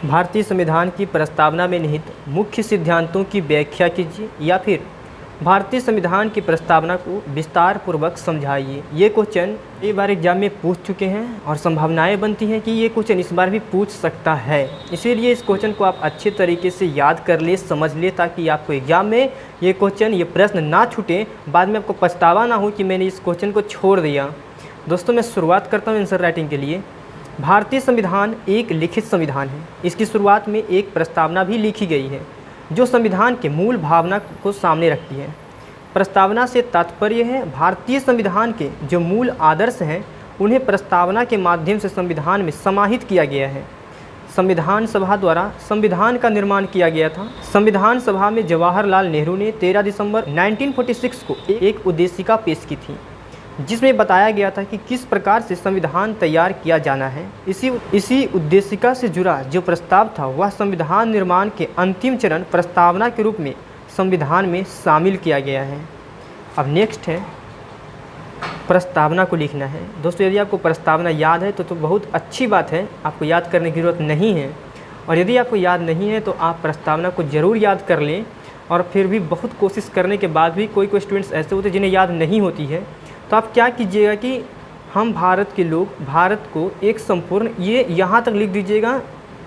भारतीय संविधान की प्रस्तावना में निहित मुख्य सिद्धांतों की व्याख्या कीजिए या फिर भारतीय संविधान की प्रस्तावना को विस्तार पूर्वक समझाइए। ये क्वेश्चन कई बार एग्जाम में पूछ चुके हैं और संभावनाएं बनती हैं कि ये क्वेश्चन इस बार भी पूछ सकता है। इसीलिए इस क्वेश्चन को आप अच्छे तरीके से याद कर ले, समझ ले, ताकि आपको एग्जाम में ये क्वेश्चन, ये प्रश्न ना छूटे, बाद में आपको पछतावा ना हो कि मैंने इस क्वेश्चन को छोड़ दिया। दोस्तों, मैं शुरुआत करता हूँ आंसर राइटिंग के लिए। भारतीय संविधान एक लिखित संविधान है। इसकी शुरुआत में एक प्रस्तावना भी लिखी गई है जो संविधान के मूल भावना को सामने रखती है। प्रस्तावना से तात्पर्य है भारतीय संविधान के जो मूल आदर्श हैं उन्हें प्रस्तावना के माध्यम से संविधान में समाहित किया गया है। संविधान सभा द्वारा संविधान का निर्माण किया गया था। संविधान सभा में जवाहरलाल नेहरू ने 13 दिसंबर 1946 को एक उद्देशिका पेश की थी जिसमें बताया गया था कि किस प्रकार से संविधान तैयार किया जाना है। इसी उद्देशिका से जुड़ा जो प्रस्ताव था वह संविधान निर्माण के अंतिम चरण प्रस्तावना के रूप में संविधान में शामिल किया गया है। अब नेक्स्ट है प्रस्तावना को लिखना है। दोस्तों, यदि आपको प्रस्तावना याद है तो बहुत अच्छी बात है, आपको याद करने की ज़रूरत नहीं है। और यदि आपको याद नहीं है तो आप प्रस्तावना को ज़रूर याद कर लें। और फिर भी बहुत कोशिश करने के बाद भी कोई स्टूडेंट्स ऐसे होते हैं जिन्हें याद नहीं होती है, तो आप क्या कीजिएगा कि हम भारत के लोग, भारत को एक संपूर्ण, ये यहाँ तक लिख दीजिएगा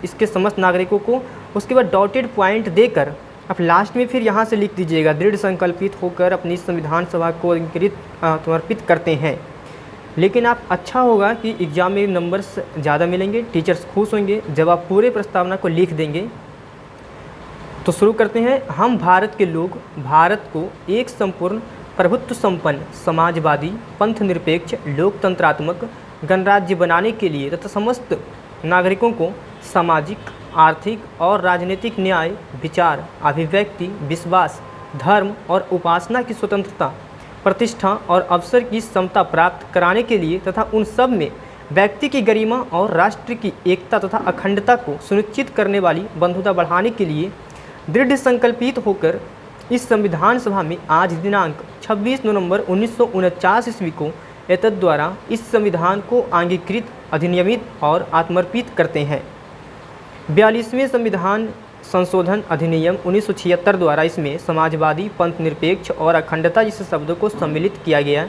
इसके समस्त नागरिकों को। उसके बाद डॉटेड पॉइंट देकर आप लास्ट में फिर यहाँ से लिख दीजिएगा दृढ़ संकल्पित होकर अपनी संविधान सभा को समर्पित करते हैं। लेकिन आप अच्छा होगा कि एग्ज़ाम में नंबर्स ज़्यादा मिलेंगे, टीचर्स खुश होंगे जब आप पूरे प्रस्तावना को लिख देंगे। तो शुरू करते हैं। हम भारत के लोग भारत को एक संपूर्ण प्रभुत्व संपन्न, समाजवादी, पंथ निरपेक्ष, लोकतंत्रात्मक गणराज्य बनाने के लिए तथा समस्त नागरिकों को सामाजिक, आर्थिक और राजनीतिक न्याय, विचार, अभिव्यक्ति, विश्वास, धर्म और उपासना की स्वतंत्रता, प्रतिष्ठा और अवसर की समता प्राप्त कराने के लिए तथा उन सब में व्यक्ति की गरिमा और राष्ट्र की एकता तथा अखंडता को सुनिश्चित करने वाली बंधुता बढ़ाने के लिए दृढ़ संकल्पित होकर इस संविधान सभा में आज दिनांक 26 नवंबर 1949 ईस्वी को एतद द्वारा इस संविधान को अंगीकृत, अधिनियमित और आत्मर्पित करते हैं। 42वें संविधान संशोधन अधिनियम 1976 द्वारा इसमें समाजवादी, पंथ निरपेक्ष और अखंडता जैसे शब्दों को सम्मिलित किया गया।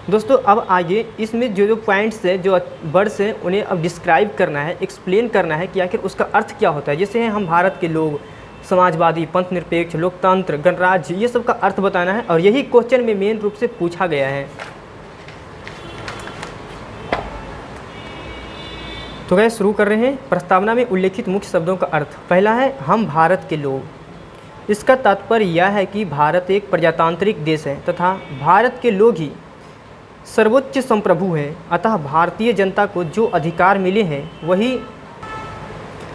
दोस्तों, अब आगे इसमें जो पॉइंट्स है, जो वर्ड्स हैं, उन्हें अब डिस्क्राइब करना है, एक्सप्लेन करना है कि आखिर उसका अर्थ क्या होता है। जैसे हम भारत के लोग, समाजवादी, पंथ निरपेक्ष, लोकतंत्र, गणराज्य, ये सब का अर्थ बताना है। और यही क्वेश्चन में मेन रूप से पूछा गया है। तो गैस शुरू कर रहे हैं। प्रस्तावना में उल्लेखित मुख्य शब्दों का अर्थ। पहला है हम भारत के लोग। इसका तात्पर्य यह है कि भारत एक प्रजातांत्रिक देश है तथा भारत के लोग ही सर्वोच्च संप्रभु हैं। अतः भारतीय जनता को जो अधिकार मिले हैं वही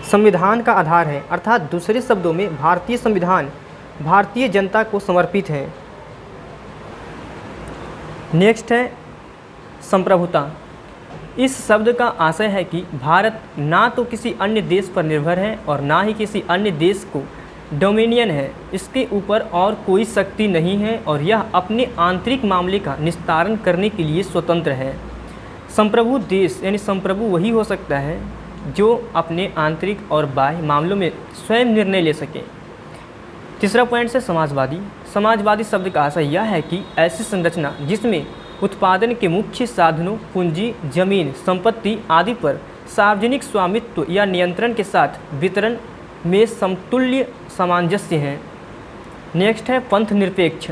संविधान का आधार है। अर्थात दूसरे शब्दों में भारतीय संविधान भारतीय जनता को समर्पित है। नेक्स्ट है संप्रभुता। इस शब्द का आशय है कि भारत ना तो किसी अन्य देश पर निर्भर है और ना ही किसी अन्य देश को डोमिनियन है। इसके ऊपर और कोई शक्ति नहीं है और यह अपने आंतरिक मामले का निस्तारण करने के लिए स्वतंत्र है। संप्रभु देश यानी संप्रभु वही हो सकता है जो अपने आंतरिक और बाह्य मामलों में स्वयं निर्णय ले सके। तीसरा पॉइंट है समाजवादी। समाजवादी शब्द का आशय यह है कि ऐसी संरचना जिसमें उत्पादन के मुख्य साधनों, पूंजी, जमीन, संपत्ति आदि पर सार्वजनिक स्वामित्व या नियंत्रण के साथ वितरण में समतुल्य सामंजस्य है। नेक्स्ट है पंथ निरपेक्ष।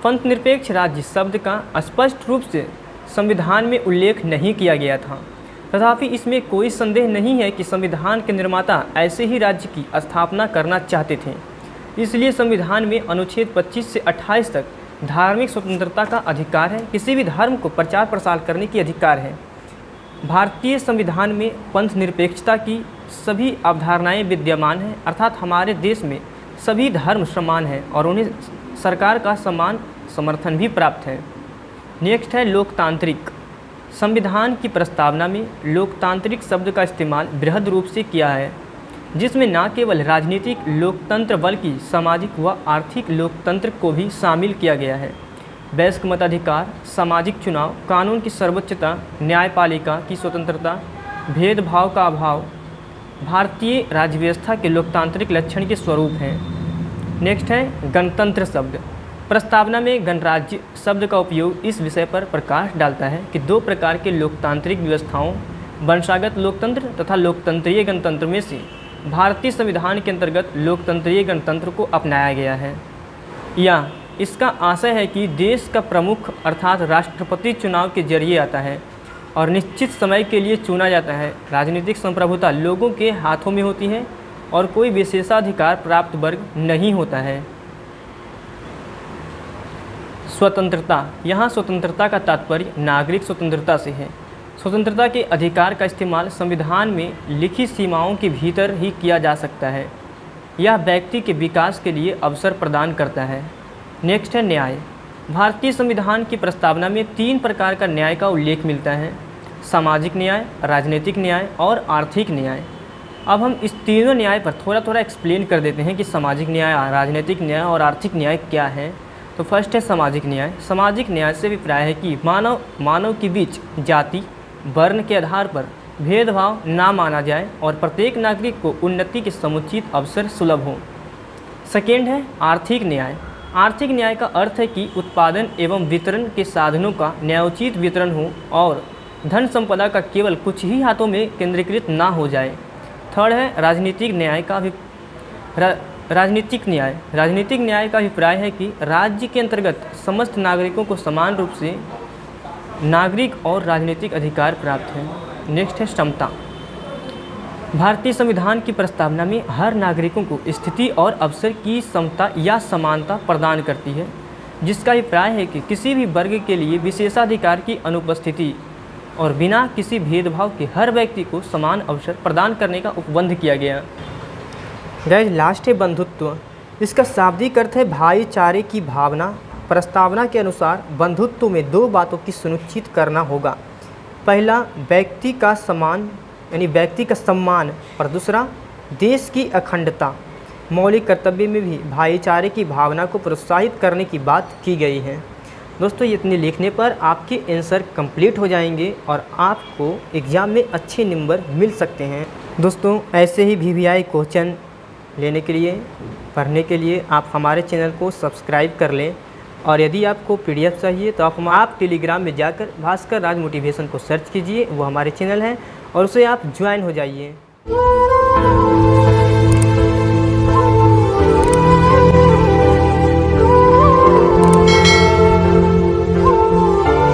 पंथ निरपेक्ष राज्य शब्द का स्पष्ट रूप से संविधान में उल्लेख नहीं किया गया था, तथापि इसमें कोई संदेह नहीं है कि संविधान के निर्माता ऐसे ही राज्य की स्थापना करना चाहते थे। इसलिए संविधान में अनुच्छेद 25 से 28 तक धार्मिक स्वतंत्रता का अधिकार है। किसी भी धर्म को प्रचार प्रसार करने की अधिकार है। भारतीय संविधान में पंथ निरपेक्षता की सभी अवधारणाएं विद्यमान हैं। अर्थात हमारे देश में सभी धर्म समान हैं और उन्हें सरकार का समान समर्थन भी प्राप्त है। नेक्स्ट है लोकतांत्रिक। संविधान की प्रस्तावना में लोकतांत्रिक शब्द का इस्तेमाल बृहद रूप से किया है, जिसमें न केवल राजनीतिक लोकतंत्र बल्कि सामाजिक व आर्थिक लोकतंत्र को भी शामिल किया गया है। वयस्क मताधिकार, सामाजिक चुनाव, कानून की सर्वोच्चता, न्यायपालिका की स्वतंत्रता, भेदभाव का अभाव, भारतीय राज्य व्यवस्था के लोकतांत्रिक लक्षण के स्वरूप हैं। नेक्स्ट है गणतंत्र शब्द। प्रस्तावना में गणराज्य शब्द का उपयोग इस विषय पर प्रकाश डालता है कि दो प्रकार के लोकतांत्रिक व्यवस्थाओं, वंशागत लोकतंत्र तथा लोकतंत्रीय गणतंत्र में से भारतीय संविधान के अंतर्गत लोकतंत्रीय गणतंत्र को अपनाया गया है। या इसका आशय है कि देश का प्रमुख अर्थात राष्ट्रपति चुनाव के जरिए आता है और निश्चित समय के लिए चुना जाता है। राजनीतिक संप्रभुता लोगों के हाथों में होती है और कोई विशेषाधिकार प्राप्त वर्ग नहीं होता है। स्वतंत्रता। यहाँ स्वतंत्रता का तात्पर्य नागरिक स्वतंत्रता से है। स्वतंत्रता के अधिकार का इस्तेमाल संविधान में लिखी सीमाओं के भीतर ही किया जा सकता है। यह व्यक्ति के विकास के लिए अवसर प्रदान करता है। नेक्स्ट है न्याय। भारतीय संविधान की प्रस्तावना में 3 प्रकार का न्याय का उल्लेख मिलता है: सामाजिक न्याय, राजनीतिक न्याय और आर्थिक न्याय। अब हम इस तीनों न्याय पर थोड़ा एक्सप्लेन कर देते हैं कि सामाजिक न्याय, राजनीतिक न्याय और आर्थिक न्याय क्या है। तो फर्स्ट है सामाजिक न्याय। सामाजिक न्याय से अभिप्राय है कि मानव के बीच जाति, वर्ण के आधार पर भेदभाव ना माना जाए और प्रत्येक नागरिक को उन्नति के समुचित अवसर सुलभ हो। सेकेंड है आर्थिक न्याय। आर्थिक न्याय का अर्थ है कि उत्पादन एवं वितरण के साधनों का न्यायोचित वितरण हो और धन संपदा का केवल कुछ ही हाथों में केंद्रीकृत ना हो जाए। थर्ड है राजनीतिक न्याय का राजनीतिक न्याय का अभिप्राय है कि राज्य के अंतर्गत समस्त नागरिकों को समान रूप से नागरिक और राजनीतिक अधिकार प्राप्त है। नेक्स्ट है समता। भारतीय संविधान की प्रस्तावना में हर नागरिकों को स्थिति और अवसर की समता या समानता प्रदान करती है, जिसका अभिप्राय है कि किसी भी वर्ग के लिए विशेषाधिकार की अनुपस्थिति और बिना किसी भेदभाव के हर व्यक्ति को समान अवसर प्रदान करने का उपबंध किया गया। गाइस लास्ट है बंधुत्व। इसका शाब्दिक अर्थ है भाईचारे की भावना। प्रस्तावना के अनुसार बंधुत्व में 2 बातों की सुनिश्चित करना होगा। पहला व्यक्ति का सम्मान और दूसरा देश की अखंडता। मौलिक कर्तव्य में भी भाईचारे की भावना को प्रोत्साहित करने की बात की गई है। दोस्तों इतने लिखने पर आपके आंसर कंप्लीट हो जाएंगे और आपको एग्ज़ाम में अच्छे नंबर मिल सकते हैं। दोस्तों ऐसे ही VVI क्वेश्चन लेने के लिए, पढ़ने के लिए आप हमारे चैनल को सब्सक्राइब कर लें और यदि आपको PDF चाहिए तो आप टेलीग्राम में जाकर भास्कर राज मोटिवेशन को सर्च कीजिए, वो हमारे चैनल है और उसे आप ज्वाइन हो जाइए।